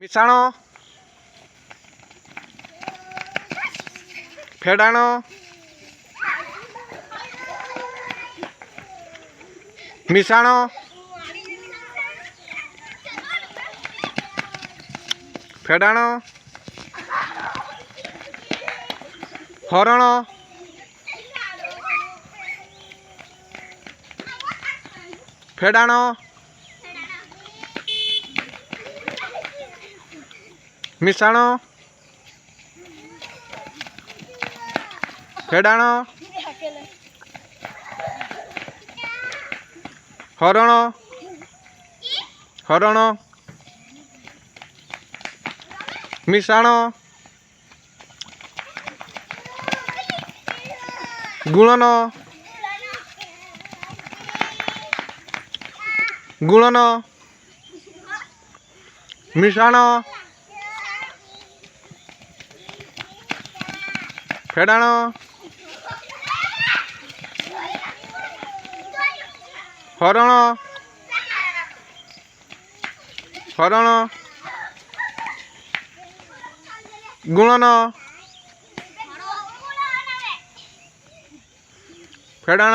मिसाण फेडाण मिसाण फेडाण हरण फेडाण मिसाण फेडाण हरण हरण मिसाण गुणन गुणन मिसाण फेडाण हरण हरण गुणन फेडाण